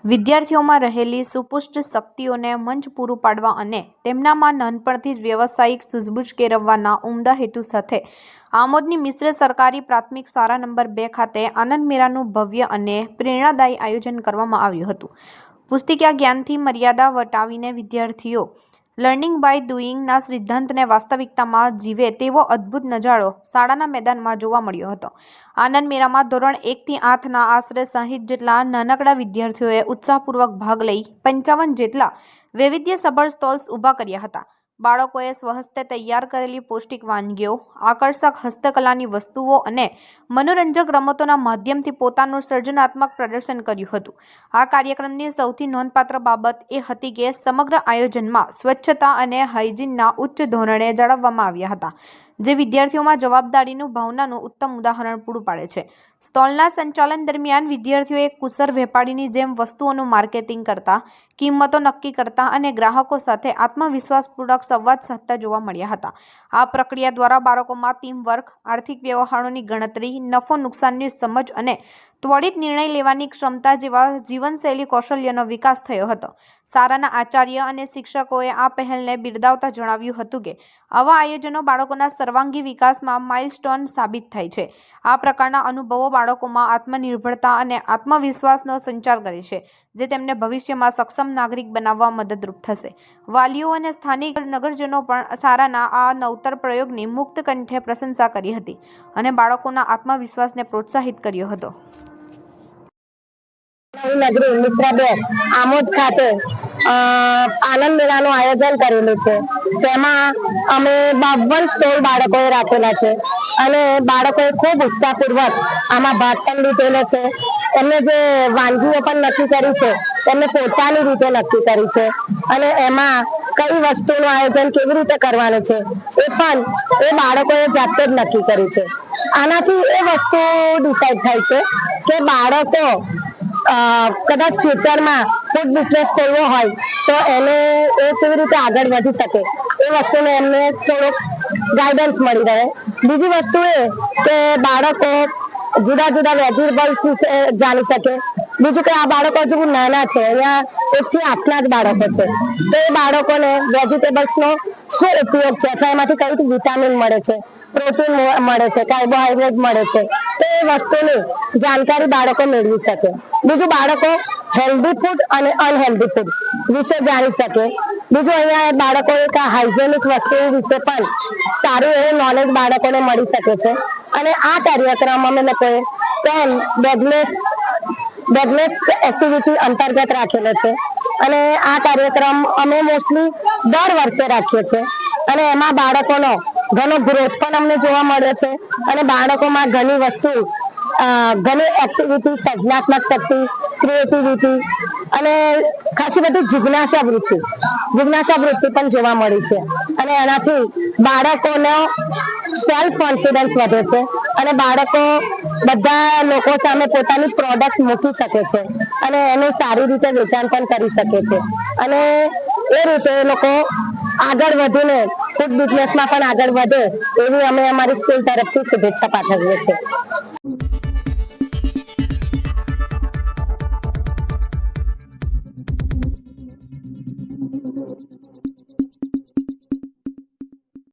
વિદ્યાર્થીઓમાં રહેલી સુપુષ્ટ શક્તિઓને મંચ પૂરું પાડવા અને તેમનામાં નાનપણથી જ વ્યવસાયિક સૂઝબૂઝ કેળવવાના ઉમદા હેતુ સાથે આમોદની મિશ્ર સરકારી પ્રાથમિક શાળા નંબર 2 ખાતે આનંદ મેળાનું ભવ્ય અને પ્રેરણાદાયી આયોજન કરવામાં આવ્યું હતું. પુસ્તિકા જ્ઞાનથી મર્યાદા વટાવીને વિદ્યાર્થીઓ લર્નિંગ બાય ડુઇંગના સિદ્ધાંતને વાસ્તવિકતામાં જીવે તેવો અદ્ભુત નજારો શાળાના મેદાનમાં જોવા મળ્યો હતો. આનંદ મેળામાં ધોરણ 1 થી 8ના આશરે 60 જેટલા નાનકડા વિદ્યાર્થીઓએ ઉત્સાહપૂર્વક ભાગ લઈ 55 જેટલા વૈવિધ્યસભર સ્ટોલ્સ ઊભા કર્યા હતા. બાળકોએ સ્વહસ્તે તૈયાર કરેલી પૌષ્ટિક વાનગીઓ, આકર્ષક હસ્તકલાની વસ્તુઓ અને મનોરંજક રમતોના માધ્યમથી પોતાનું સર્જનાત્મક પ્રદર્શન કર્યું હતું. આ કાર્યક્રમની સૌથી નોંધપાત્ર બાબત એ હતી કે સમગ્ર આયોજનમાં સ્વચ્છતા અને હાઇજીનના ઉચ્ચ ધોરણે જાળવવામાં આવ્યા હતા, જે વિદ્યાર્થીઓમાં જવાબદારીનું ભાવનાનું ઉત્તમ ઉદાહરણ પૂરું પાડે છે. સ્ટોલના સંચાલન દરમિયાન વિદ્યાર્થીઓએ કુશળ વેપારીની જેમ વસ્તુઓનું માર્કેટિંગ કરતા, કિંમતો નક્કી કરતા અને ગ્રાહકો સાથે આત્મવિશ્વાસપૂર્વક સંવાદ સાધતા જોવા મળ્યા હતા. આ પ્રક્રિયા દ્વારા બાળકોમાં ટીમવર્ક, આર્થિક વ્યવહારોની ગણતરી, નફો નુકસાનની સમજ અને ત્વરિત નિર્ણય લેવાની ક્ષમતા જેવા જીવનશૈલી કૌશલ્યનો વિકાસ થયો હતો. શાળાના આચાર્ય અને શિક્ષકોએ આ પહેલને બિરદાવતા જણાવ્યું હતું કે આવા આયોજનો બાળકોના સર્વાંગી વિકાસમાં માઇલસ્ટોન સાબિત થાય છે. આ પ્રકારના અનુભવો બાળકોમાં આત્મનિર્ભરતા અને આત્મવિશ્વાસનો સંચાર કરે છે, જે તેમને ભવિષ્યમાં સક્ષમ નાગરિક બનાવવા મદદરૂપ થશે. વાલીઓ અને સ્થાનિક નગરજનો પણ શાળાના આ નવતર પ્રયોગની મુક્ત કંઠે પ્રશંસા કરી હતી અને બાળકોના આત્મવિશ્વાસને પ્રોત્સાહિત કર્યો હતો. નગરી મિત્ર 2 આમોદ ખાતે આનંદ મેળાનું આયોજન કરેલું છે. તેમાં અમે 52 સ્ટોલ બાળકોએ રાખેલા છે અને બાળકોએ ખૂબ ઉત્સાહપૂર્વક આમાં ભાગ પણ લીધેલો છે. એમને જે વાનગીઓ પણ નક્કી કરી છે તેમને પોતાની રીતે નક્કી કરી છે અને એમાં કઈ વસ્તુનું આયોજન કેવી રીતે કરવાનું છે એ પણ એ બાળકોએ જાતે જ નક્કી કર્યું છે. આનાથી એ વસ્તુ ડિસાઈડ થાય છે કે બાળકો કદાચ ફ્યુચરમાં ફૂડ બિઝનેસ ખોલવો હોય તો એને એ કેવી રીતે આગળ વધી શકે એ વસ્તુને એમને થોડુંક ગાઈડન્સ મળી રહે. બીજી વસ્તુ એ કે બાળકો જુદા જુદા વેજીટેબલ્સ વિશે જાણી શકે. બીજું કે આ બાળકો હજુ નાના છે, અહીંયા 1 થી 8ના જ બાળકો છે, તો એ બાળકોને વેજીટેબલ્સનો શું ઉપયોગ છે અથવા એમાંથી કઈ રીતે વિટામિન મળે છે, પ્રોટીન મળે છે, કાર્બોહાઈડ્રેટ મળે છે, તો એ વસ્તુની જાણકારી બાળકો મેળવી શકે. બીજું બાળકો હેલ્ધી ફૂડ અને અનહેલ્ધી ફૂડ વિશે જાણી શકે. બીજું અહીંયા બાળકો એક હાઇજેનિક વસ્તુ વિશે પણ સારું એવું નોલેજ બાળકોને મળી શકે છે. અને આ કાર્યક્રમ અમે લોકોએ 10 બેગલેસ એક્ટિવિટી અંતર્ગત રાખેલો છે અને આ કાર્યક્રમ અમે મોસ્ટલી દર વર્ષે રાખીએ છીએ અને એમાં બાળકોનો ઘણો ગ્રોથ પણ અમને જોવા મળે છે અને બાળકોમાં ઘણી વસ્તુ ઘણી એક્ટિવિટી, સર્જનાત્મક શક્તિ, ક્રિએટિવિટી અને ખાસી બધી જિજ્ઞાસા વૃત્તિ પણ જોવા મળી છે. અને એનાથી બાળકોનો સેલ્ફ કોન્ફિડન્સ વધે છે અને બાળકો બધા લોકો સામે પોતાની પ્રોડક્ટ મૂકી શકે છે અને એનું સારી રીતે વેચાણ પણ કરી શકે છે અને એ રીતે એ લોકો આગળ વધીને ફૂડ બિઝનેસમાં પણ આગળ વધે એવી અમે અમારી સ્કૂલ તરફથી શુભેચ્છા પાઠવીએ છીએ.